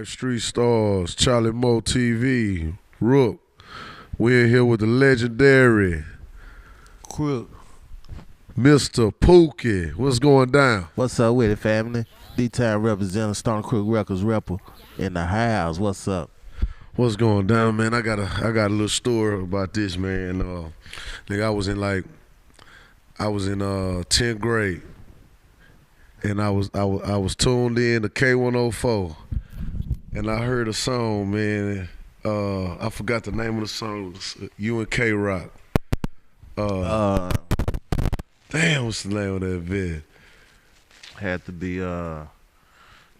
Live Street Stars, Charlie Mo TV, Rook. We're here with the legendary Crook. Mr. Pookie. What's going down? What's up with it, family? D-Town representing Stone Crook Records rapper in the house. What's up? What's going down, man? I got a little story about this, man. Nigga, I was in 10th grade, and I was tuned in to K104, and I heard a song, man. I forgot the name of the song. You and K Rock. Damn, what's the name of that vid? Had to be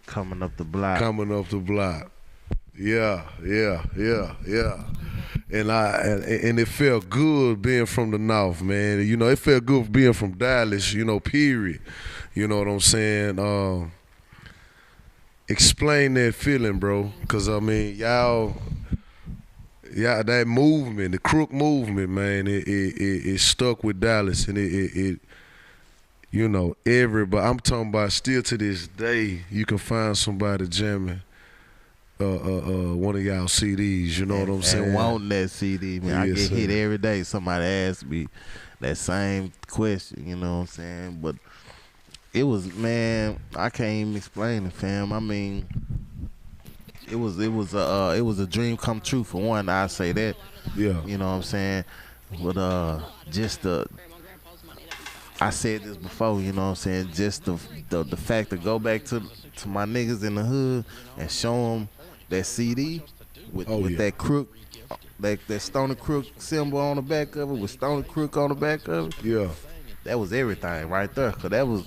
coming up the block. Coming up the block. Yeah. And it felt good being from the North, man. You know, it felt good being from Dallas, you know, period. You know what I'm saying? Explain that feeling, bro. Cause I mean, y'all, that movement, the Crook movement, man, it stuck with Dallas, and it you know, everybody. I'm talking about still to this day, you can find somebody jamming one of y'all CDs. You know what I'm saying? And wanting that CD, man. Yes, I get sir. hit every day. Somebody asks me that same question. You know what I'm saying? But it was, man, I can't even explain it, fam. I mean, it was a dream come true for one. I say that. Yeah. You know what I'm saying? But I said this before, you know what I'm saying? Just the fact to go back to my niggas in the hood and show them that CD with that crook, that Stoner Crook symbol on the back of it, with Stoner Crook on the back of it. Yeah. That was everything right there. Cause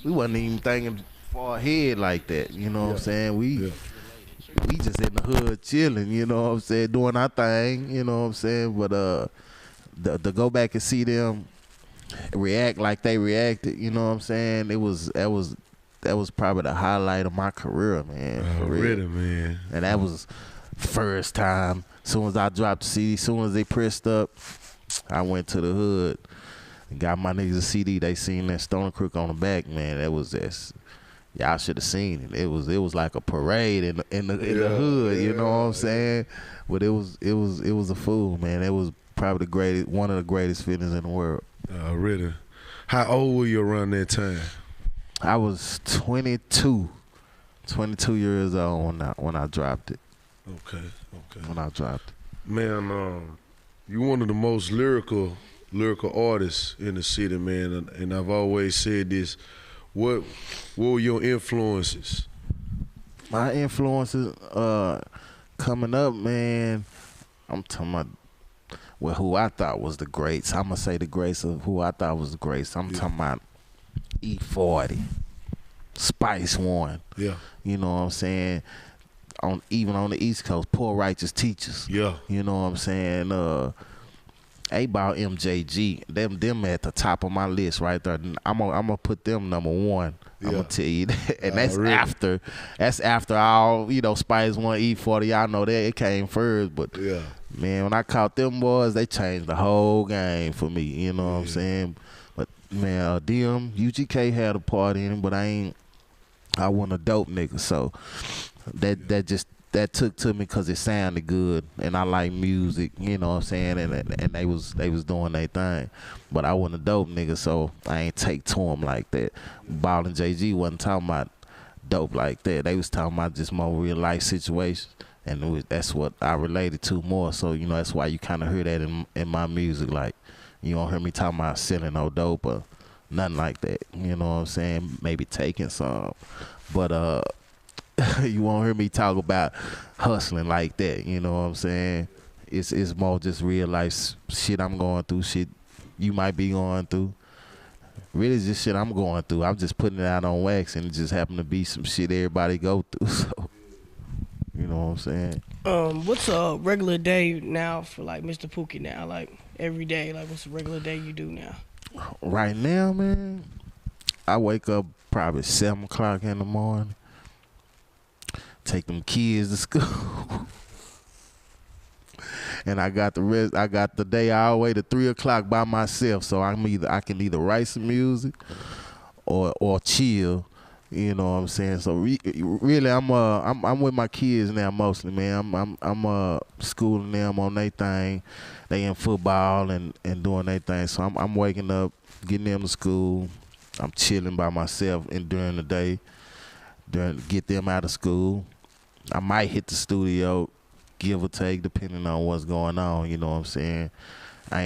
we wasn't even thinking far ahead like that. You know what I'm saying? We just in the hood chilling, you know what I'm saying, doing our thing, you know what I'm saying? But to go back and see them react like they reacted, you know what I'm saying? That was probably the highlight of my career, man. For real. Really, man. And that was first time. Soon as I dropped the CD, soon as they pressed up, I went to the hood and got my niggas a CD. They seen that Stoner Crook on the back, man. That was this. Y'all should have seen it. It was like a parade in the hood, you know what I'm saying? But it was a fool, man. It was probably one of the greatest feelings in the world. Really? How old were you around that time? I was 22 years old when I dropped it. Okay. When I dropped it. Man, you one of the most lyrical artists in the city, man. And I've always said this. What were your influences? My influences coming up, man, I'm talking about who I thought was the greats. I'm going to say the greats of who I thought was the greats. I'm talking about E40, Spice One. Yeah. You know what I'm saying? Even on the East Coast, Poor Righteous Teachers. Yeah. You know what I'm saying? A-Ball, MJG, them at the top of my list right there. I'm gonna put them number one. Yeah. I'm gonna tell you that. And that's really? after all, you know, Spice One, E40, y'all know that it came first. But Yeah. man, when I caught them boys, they changed the whole game for me. You know what I'm saying? But man, DM, UGK had a part in it, but I wasn't a dope nigga, so that took to me because it sounded good and I like music, you know what I'm saying, and they was doing their thing, but I wasn't a dope nigga, so I ain't take to them like that. Ball and JG wasn't talking about dope like that. They was talking about just more real life situations, and that's what I related to more. So you know that's why you kind of hear that in my music. Like you don't hear me talking about selling no dope or nothing like that. You know what I'm saying? Maybe taking some, but you won't hear me talk about hustling like that, you know what I'm saying? It's more just real life shit I'm going through, shit you might be going through. Really just shit I'm going through. I'm just putting it out on wax, and it just happened to be some shit everybody go through, so you know what I'm saying? What's a regular day now for like Mr. Pookie now? Like every day, like what's a regular day you do now? Right now, man, I wake up probably 7 o'clock in the morning. Take them kids to school. And I got the day all the way to 3 o'clock by myself. So I can either write some music or chill You know what I'm saying? So really, I'm with my kids now mostly, man. I'm schooling them on their thing. They in football and doing their thing. So I'm waking up, getting them to school. I'm chilling by myself and during the day, get them out of school. I might hit the studio, give or take, depending on what's going on. You know what I'm saying? I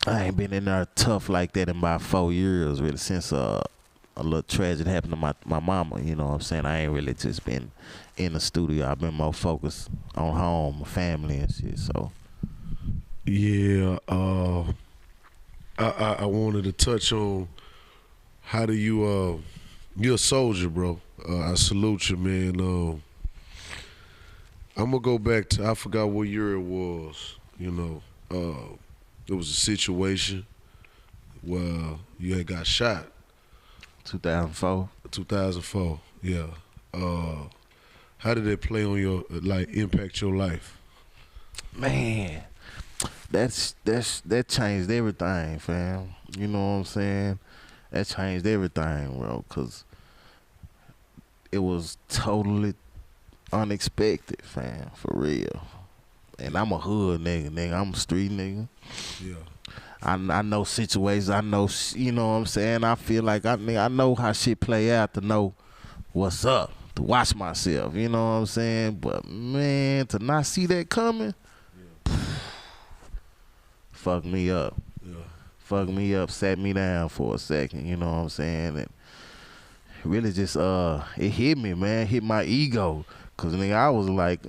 ain't been in there tough like that in about 4 years, really, since a little tragedy happened to my mama. You know what I'm saying? I ain't really just been in the studio. I've been more focused on home, my family and shit. So Yeah, I wanted to touch on how do you you're a soldier, bro. I salute you, man. I'm gonna go back to I forgot what year it was. You know, there was a situation where you had got shot. 2004. 2004. Yeah. How did that play on your impact your life? Man, that changed everything, fam. You know what I'm saying? That changed everything, bro, because it was totally unexpected, fam, for real. And I'm a hood nigga. I'm a street nigga. Yeah. I know situations. I know, you know what I'm saying? I feel like I know how shit play out to know what's up, to watch myself, you know what I'm saying? But, man, to not see that coming, fuck me up. Yeah. Fuck me up, sat me down for a second, you know what I'm saying? And really just, it hit me, man. Hit my ego. Because, nigga, I was like,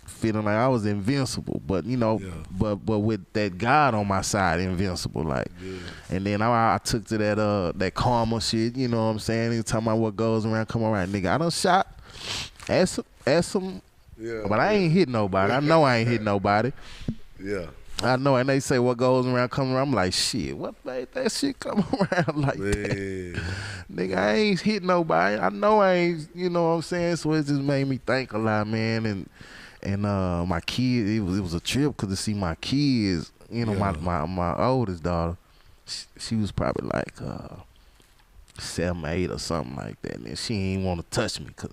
feeling like I was invincible, but you know, but with that God on my side, invincible, like. Yeah. And then I took to that karma shit, you know what I'm saying? He talking about what goes around come around, nigga. I done shot at some, but I ain't hit nobody. I know I ain't hit nobody. Yeah. I know, and they say what goes around come around. I'm like, shit, what made that shit come around like that? Nigga, I ain't hit nobody. I know I ain't, you know what I'm saying? So it just made me think a lot, man, and my kids, it was a trip because to see my kids, you know, my oldest daughter, she was probably like 7, 8 or something like that, and she ain't want to touch me, cause,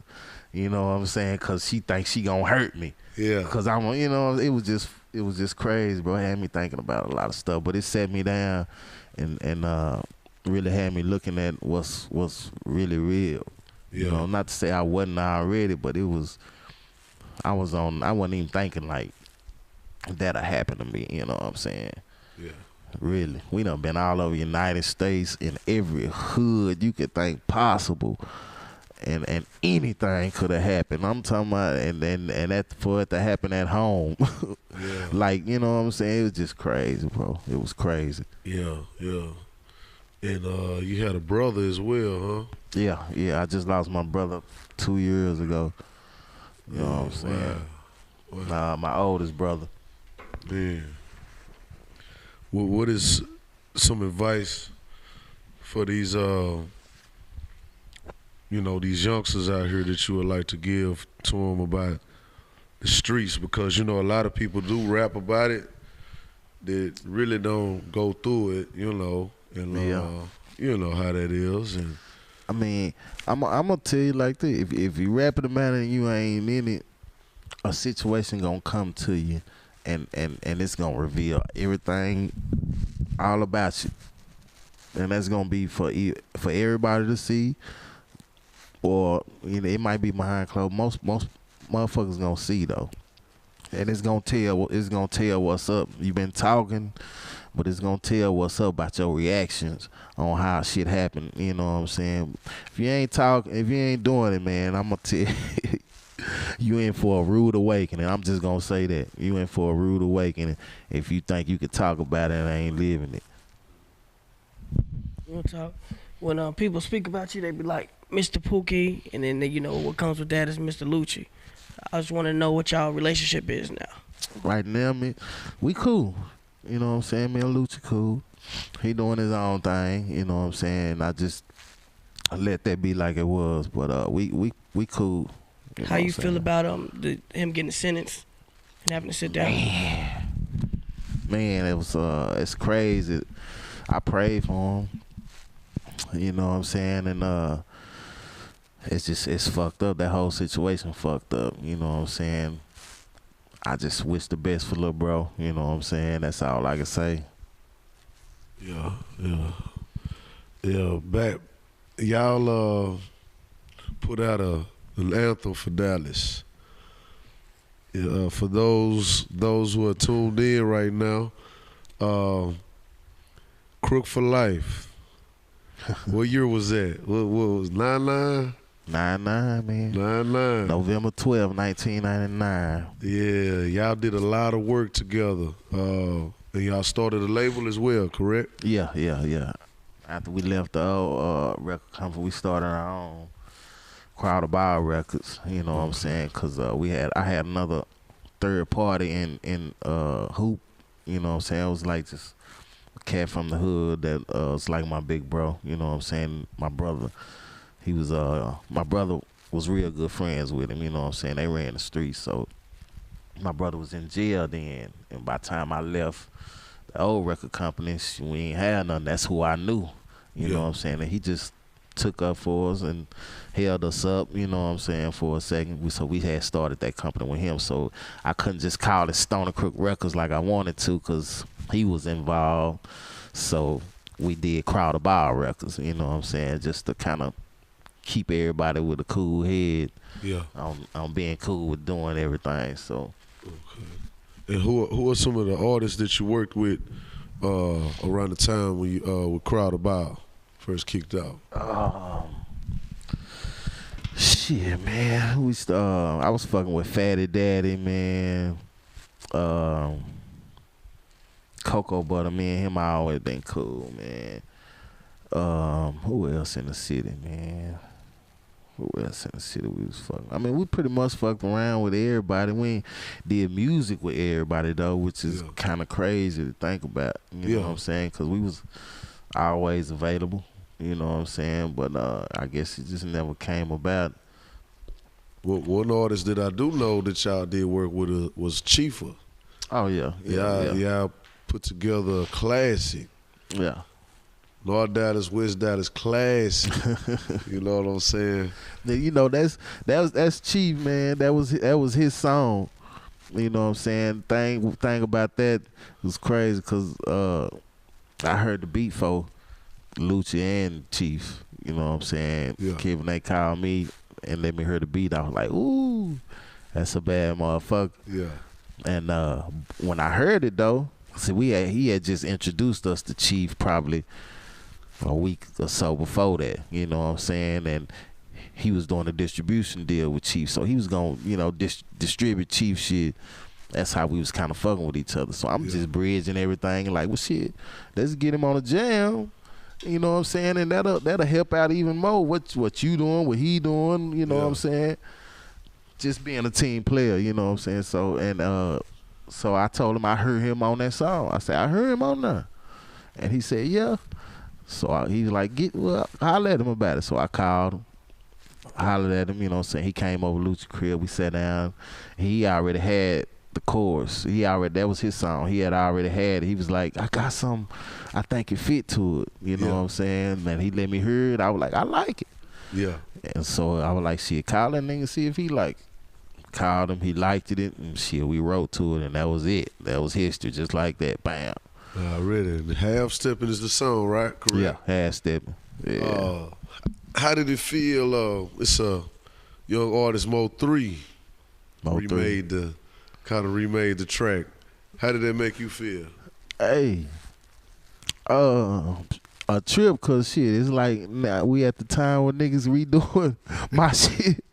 you know what I'm saying, because she thinks she gonna hurt me. Yeah. Because I'm, you know, it was just crazy, bro. It had me thinking about a lot of stuff, but it set me down and really had me looking at what's really real. Yeah. You know, not to say I wasn't already, but it was. I wasn't even thinking like that'll happen to me, you know what I'm saying? Yeah. Really. We done been all over the United States in every hood you could think possible. And anything could have happened. I'm talking about and that for it to happen at home. Yeah. Like, you know what I'm saying? It was just crazy, bro. It was crazy. Yeah, yeah. And you had a brother as well, huh? Yeah. I just lost my brother 2 years ago. You know what I'm saying? Wow. My oldest brother. Man. What is some advice for these, these youngsters out here that you would like to give to them about the streets? Because, you know, a lot of people do rap about it that really don't go through it, you know, and you know how that is. And I mean, I'm gonna tell you like this: if you rapping about it and you ain't in it, a situation gonna come to you, and it's gonna reveal everything all about you, and that's gonna be for everybody to see, or you know, it might be behind closed. Most motherfuckers gonna see though, and it's gonna tell what's up. You been talking. But it's gonna tell what's up about your reactions on how shit happened. You know what I'm saying? If you ain't talking, if you ain't doing it, man, I'm gonna tell you, you in for a rude awakening. I'm just gonna say that. You in for a rude awakening if you think you could talk about it and ain't living it. Real talk. When people speak about you, they be like, Mr. Pookie, and then you know what comes with that is Mr. Lucci. I just want to know what y'all relationship is now. Right now, man, we cool. You know what I'm saying? Me and Lucci cool. He doing his own thing. You know what I'm saying? I let that be like it was. But we cool. How you feel about him getting sentenced and having to sit down? Man, it was it's crazy. I prayed for him. You know what I'm saying? And it's fucked up. That whole situation fucked up. You know what I'm saying? I just wish the best for little bro. You know what I'm saying? That's all I can say. Yeah, yeah, yeah. Back, y'all put out an anthem for Dallas. Yeah, for those who are tuned in right now, Crook for Life. What year was that? What was 99? 99, man. 99. November 12, 1999. Yeah, y'all did a lot of work together. And y'all started a label as well, correct? Yeah. After we left the old record company, we started our own Crowd of Bar Records. You know what I'm saying? Cause I had another third party in Hoop. You know what I'm saying? It was like just a cat from the hood that was like my big bro. You know what I'm saying? My brother. My brother was real good friends with him. You know what I'm saying? They ran the streets, so my brother was in jail then. And by the time I left the old record company, we ain't had nothing. That's who I knew. You know what I'm saying? And he just took up for us and held us up, you know what I'm saying, for a second. So we had started that company with him. So I couldn't just call it Stoner Crook Records like I wanted to because he was involved. So we did Crowd of Bar Records, you know what I'm saying, just to kind of keep everybody with a cool head on being cool with doing everything. So. Okay. And who are some of the artists that you worked with around the time when you with Crowd of Bar first kicked out? Shit, man. I was fucking with Fatty Daddy, man. Cocoa Butter, me and him I always been cool, man. Who else in the city, man? Who else in the city we was fucking? I mean, we pretty much fucked around with everybody. We ain't did music with everybody, though, which is kind of crazy to think about. You know what I'm saying? Because we was always available. You know what I'm saying? But I guess it just never came about. Well, one artist that I do know that y'all did work with was Chifa. Oh, yeah. Y'all put together a classic. Yeah. North Dallas, West Dallas classic. You know what I'm saying? You know, that's Chief, man. That was his song. You know what I'm saying? Thing about that was crazy because I heard the beat for Lucci and Chief. You know what I'm saying? Yeah. Kevin, they called me and let me hear the beat. I was like, ooh, that's a bad motherfucker. Yeah. And when I heard it though, see, he had just introduced us to Chief probably a week or so before that, you know what I'm saying? And he was doing a distribution deal with Chief, so he was gonna, you know, distribute Chief shit. That's how we was kind of fucking with each other. So I'm just bridging everything, like, well, shit, let's get him on a jam. You know what I'm saying? And that'll help out even more. What you doing? What he doing? You know what I'm saying? Just being a team player. You know what I'm saying? So so I told him I heard him on that song. I said I heard him on there, and he said yeah. So he was like, holler at him about it. So I called him, hollered at him, you know what I'm saying? He came over to Lucci's crib, we sat down. He already had the chorus. That was his song. He had already had it. He was like, I got something I think it fit to it. You know what I'm saying? And he let me hear it. I was like, I like it. Yeah. And so I was like, shit, call that nigga, see if he like it. Called him, he liked it, and shit, we wrote to it, and that was it. That was history, just like that. Bam. I read it. Half Stepping is the song, right? Correct. Yeah, Half Stepping. Yeah. How did it feel? It's a young artist, Mo 3. Remade the track. How did that make you feel? Hey, a trip, cause shit, it's like we at the time when niggas redoing my shit.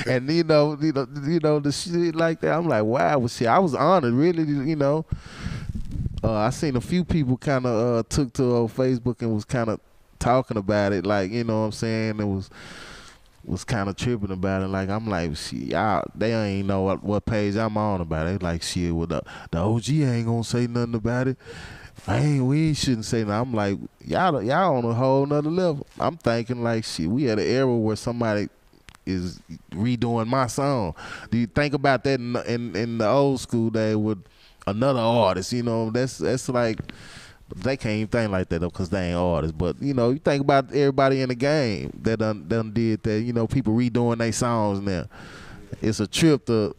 And you know the shit like that. I'm like, wow, well, shit. I was honored, really. You know, I seen a few people kind of took to Facebook and was kind of talking about it, like, you know what I'm saying. It was kind of tripping about it. Like, I'm like, shit, y'all, they ain't know what page I'm on about it. They like, shit, well, the OG ain't gonna say nothing about it. We shouldn't say nothing. I'm like, y'all on a whole nother level. I'm thinking like, shit, we had an era where somebody is redoing my song. Do you think about that in the old school day with another artist? You know, that's like But they can't even think like that though, cause they ain't artists. But you know, you think about everybody in the game that done did that. You know, people redoing their songs now. It's a trip to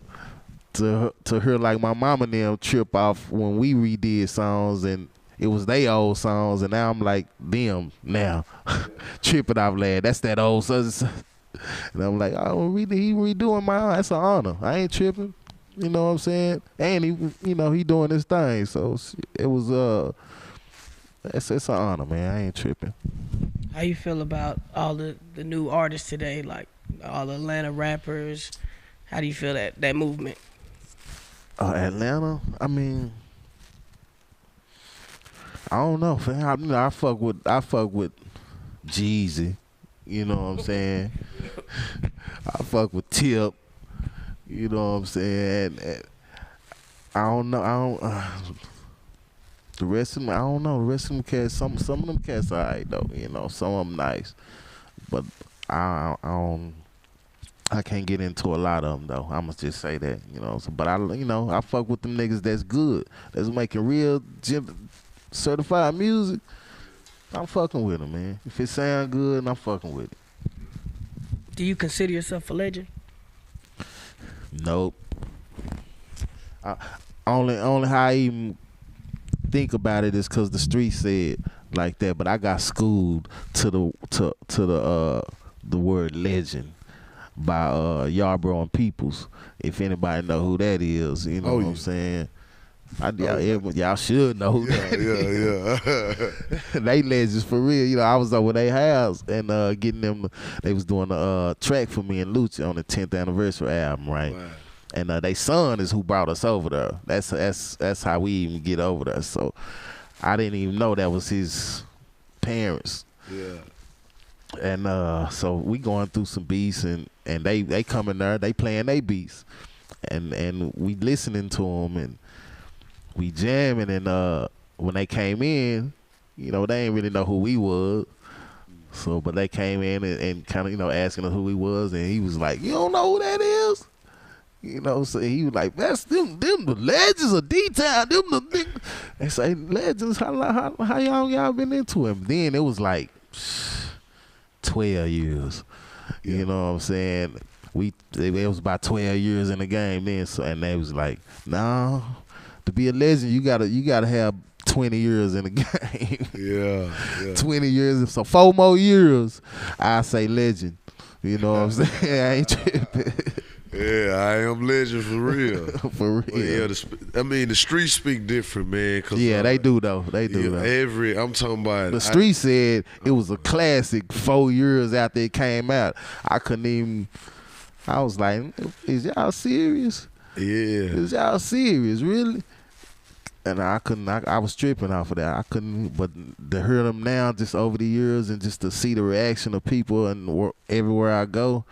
hear like my mama and them trip off when we redid songs and it was they old songs, and now I'm like them now tripping off lad. That's that old such and I'm like, oh, he redoing mine. That's an honor. I ain't tripping. You know what I'm saying? And he, you know, he doing his thing. So it was it's an honor, man. I ain't tripping. How you feel about all the new artists today, like all the Atlanta rappers? How do you feel that movement? Atlanta, I mean, I don't know, fam. I fuck with Jeezy. You know what I'm saying? I fuck with Tip. You know what I'm saying? And I don't know. The rest of them, I don't know. The rest of them cats, some of them cats are alright though. You know, some of them nice, but I don't. I can't get into a lot of them though. I'ma just say that, you know. So, but I fuck with them niggas that's good, that's making real certified music. I'm fucking with them, man. If it sound good, I'm fucking with it. Do you consider yourself a legend? Nope. Only how I even think about it is because the street said like that. But I got schooled to the word legend by Yarborough and Peoples. If anybody know who that is, you know what I'm saying. Y'all should know who that is. Yeah. They legends for real. You know, I was over their house and getting them. They was doing a track for me and Lucci on the 10th anniversary album, right? Wow. And they son is who brought us over there. That's how we even get over there. So I didn't even know that was his parents. Yeah. And so we going through some beats and they coming there, they playing they beats, and we listening to them and we jamming. And when they came in, you know, they ain't really know who we was. So, but they came in and kind of, you know, asking us who he was, and he was like, "You don't know who that is?" You know, so he was like, "That's them the legends of D-Town, them the niggas." They say, "Legends, how long y'all been into him?" Then it was like 12 years. Yeah. You know what I'm saying? It was about 12 years in the game then. So, and they was like, "No, to be a legend, you gotta have 20 years in the game." Yeah. 20 years. So 4 more years, I say legend. You know what I'm saying? I ain't tripping. Yeah, I am legend for real. For real. Well, yeah, the streets speak different, man. Yeah, they do though. They do though. I'm talking about. The street said it was a classic 4 years after it came out. I couldn't even. I was like, "Is y'all serious? Yeah. Is y'all serious, really?" And I couldn't. I was tripping off of that. I couldn't. But to hear them now, just over the years, and just to see the reaction of people and everywhere I go.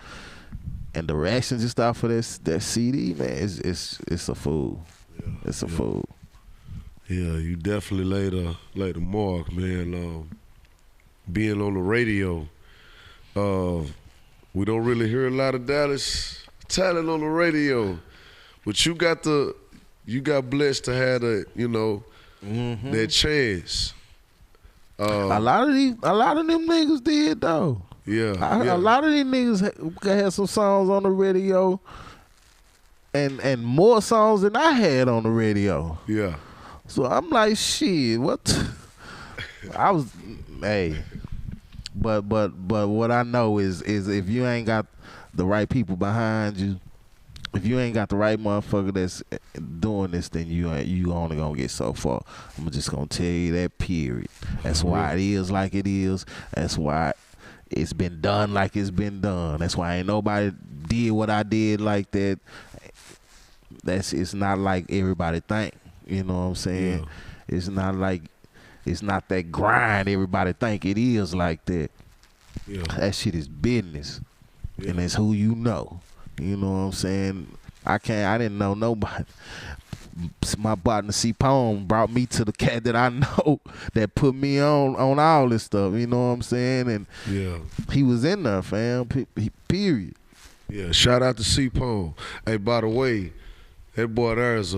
And the reaction just off of that CD, man, it's a fool. Yeah, it's a fool. Yeah, you definitely laid a mark, man. Being on the radio, we don't really hear a lot of Dallas talent on the radio, but you got blessed to have that chance. A lot of them niggas did though. Yeah, A lot of these niggas had some songs on the radio, and more songs than I had on the radio. Yeah. So I'm like, shit, what? I was, hey, but what I know is if you ain't got the right people behind you, if you ain't got the right motherfucker that's doing this, then you only gonna get so far. I'm just gonna tell you that. Period. That's why it is like it is. That's why it's been done like it's been done. That's why ain't nobody did what I did like that. It's not like everybody think. You know what I'm saying? Yeah. It's not that grind everybody think it is like that. Yeah. That shit is business. Yeah. And it's who you know. You know what I'm saying? I didn't know nobody. My partner C Pone brought me to the cat that I know that put me on all this stuff. You know what I'm saying? And yeah, he was in there, fam. Period. Yeah, shout out to C Pone. Hey, by the way, that boy there is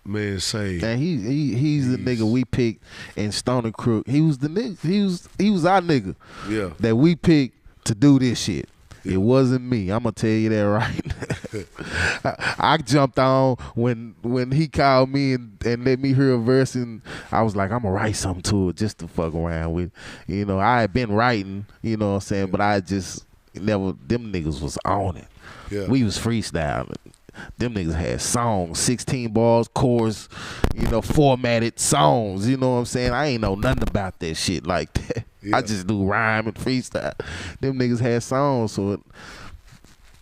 Man, say. And he's the nigga we picked in Stony Crook. He was the nigga. He was our nigga. Yeah. That we picked to do this shit. Yeah. It wasn't me. I'm gonna tell you that right. I jumped on when he called me and let me hear a verse, and I was like, I'm gonna write something to it just to fuck around with. You know, I had been writing, you know what I'm saying, but I just never. Them niggas was on it. Yeah. We was freestyling. Them niggas had songs, 16 bars, chorus, you know, formatted songs. You know what I'm saying? I ain't know nothing about that shit like that. Yeah. I just do rhyme and freestyle. Them niggas had songs, so it,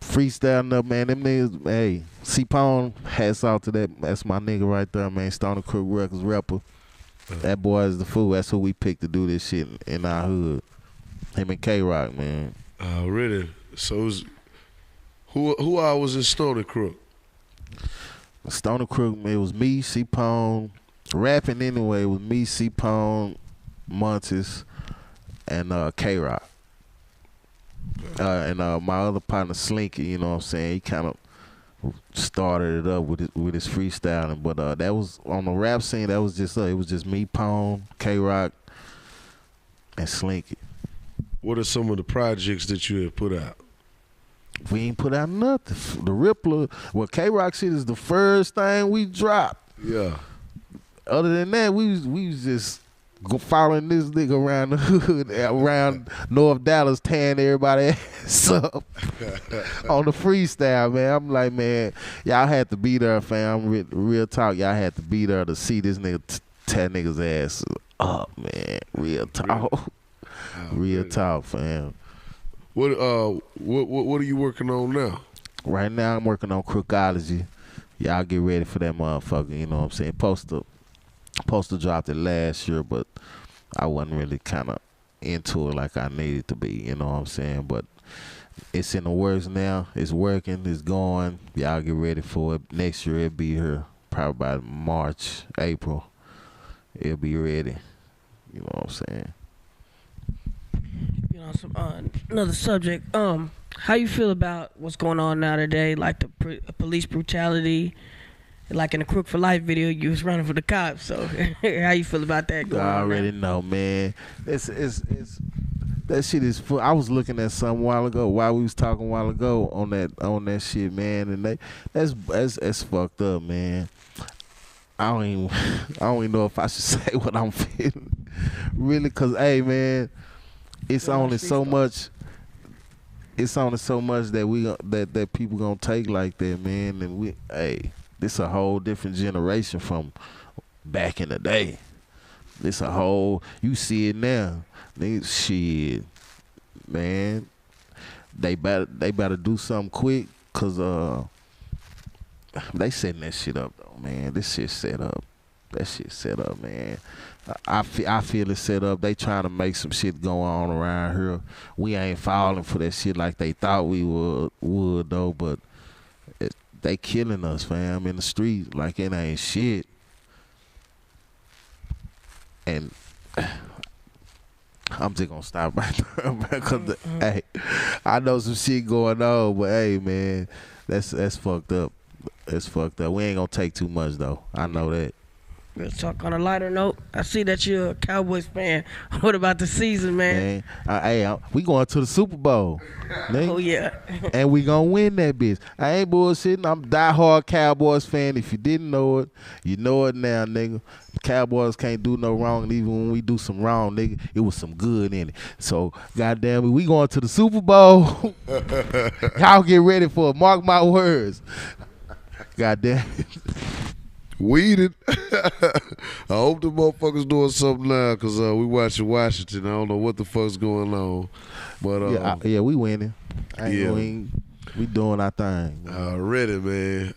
freestyling up, man. Them niggas, hey, C-Pone, hats off to that. That's my nigga right there, man. Stony Crook Records rapper. That boy is the fool. That's who we picked to do this shit in our hood. Him and K-Rock, man. Really? So who I was in Stony Crook? Stony Crook, it was me, C-Pone. Rapping anyway, it was me, C-Pone, Montes, and K-Rock. And my other partner, Slinky, you know what I'm saying? He kind of started it up with his freestyling. But that was, on the rap scene, that was just it was just me, Pone, K-Rock, and Slinky. What are some of the projects that you have put out? We ain't put out nothing. The Rippler, well, K-Rock shit is the first thing we dropped. Yeah. Other than that, we was just following this nigga around the hood, around North Dallas, tearing everybody ass up on the freestyle, man. I'm like, man, y'all had to be there, fam. Real talk, y'all had to be there to see this nigga tear niggas ass up, man. Real talk. Real talk, fam. What are you working on now? Right now, I'm working on Crookology. Y'all get ready for that motherfucker. You know what I'm saying? Poster dropped it last year, but I wasn't really kind of into it like I needed to be. You know what I'm saying? But it's in the works now. It's working. It's going. Y'all get ready for it. Next year, it'll be here probably by March, April. It'll be ready. You know what I'm saying? You know, another subject. How you feel about what's going on now today, like the police brutality? Like in the Crook for Life video, you was running for the cops. So how you feel about that going on? I already know, man. It's that shit is full. I was looking at something while we was talking a while ago on that shit, man, and that's fucked up, man. I don't even know if I should say what I'm feeling, really, cause hey, man, it's only so much. It's only so much that that people gonna take like that, man, and this a whole different generation from back in the day. This a whole, you see it now. Shit, man. They better do something quick, cause they setting that shit up though, man. This shit set up. That shit set up, man. I feel it set up. They trying to make some shit go on around here. We ain't falling for that shit like they thought we would though, but they killing us, fam, in the street like it ain't shit. And I'm just gonna stop right there, because hey, I know some shit going on, but hey, man, that's fucked up. It's fucked up. We ain't gonna take too much though. I know that. Let's talk on a lighter note. I see that you're a Cowboys fan. What about the season, man? We going to the Super Bowl. Oh, yeah. And we going to win that bitch. I ain't bullshitting. I'm a diehard Cowboys fan. If you didn't know it, you know it now, nigga. Cowboys can't do no wrong. And even when we do some wrong, nigga, it was some good in it. So, goddamn it, we going to the Super Bowl. Y'all get ready for it. Mark my words. Goddamn it. Weeded. I hope the motherfuckers doing something now, because we watching Washington. I don't know what the fuck's going on. But yeah, we winning. We doing our thing. Already, man.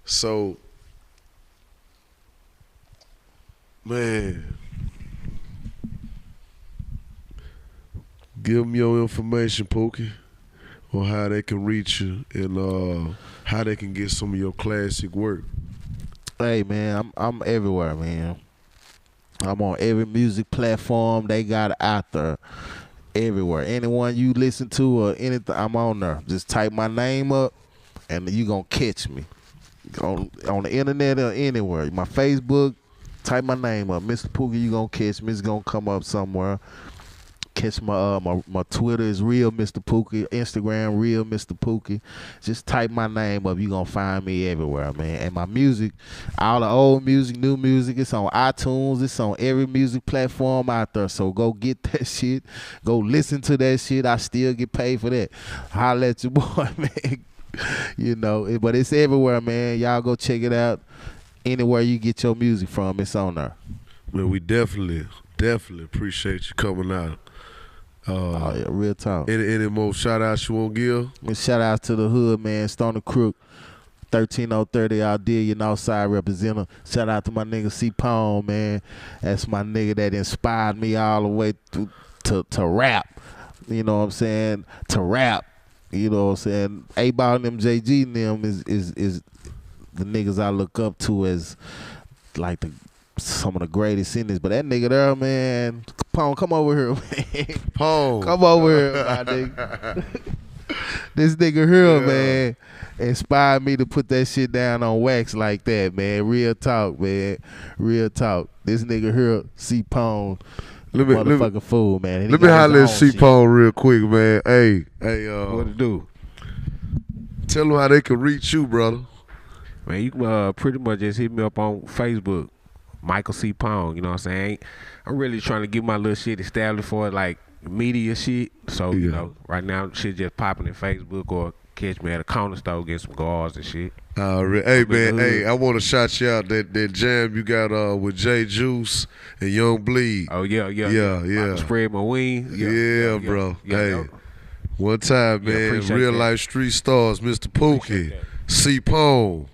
So, man, give them your information, Pookie, on how they can reach you and how they can get some of your classic work. Hey, man, I'm everywhere, man. I'm on every music platform they got out there. Everywhere. Anyone you listen to or anything, I'm on there. Just type my name up and you gonna catch me. on the internet or anywhere. My Facebook, type my name up, Mr. Pookie. You gonna catch me. It's gonna come up somewhere. Catch my Twitter is real Mr. Pookie. Instagram real Mr. Pookie. Just type my name up. You gonna find me everywhere, man. And my music, all the old music, new music, it's on iTunes. It's on every music platform out there. So go get that shit. Go listen to that shit. I still get paid for that. Holla at your boy, man. You know, but it's everywhere, man. Y'all go check it out. Anywhere you get your music from, it's on there. Man, we definitely appreciate you coming out. Oh yeah, real talk. Any more shout outs you want to give? Shout out to the hood, man. Stone Crook, 13030 out there, you know, outside representative. Shout out to my nigga C Pone, man. That's my nigga that inspired me all the way to rap. You know what I'm saying? To rap. You know what I'm saying? A-Ball and them JG and them is the niggas I look up to as like some of the greatest in this. But that nigga there, man, Pone, come over here, man. Pone. Come over here, my nigga. This nigga here, man, inspired me to put that shit down on wax like that, man. Real talk, man. Real talk. This nigga here, C Pone, motherfucking fool, man. Let me holler at C Pone real quick, man. Hey, what to do? Tell them how they can reach you, brother. Man, you can pretty much just hit me up on Facebook, Michael C. Pong. You know what I'm saying? I'm really trying to get my little shit established for like media shit. So, you know, right now shit just popping in Facebook, or catch me at a corner store, get some guards and shit. Hey, man, I want to shout you out that jam you got with J Juice and Young Bleed. Oh, yeah. I can spread my wings. Yeah, bro. Hey, one time, man, real life street stars, Mr. Pookie, C Pone.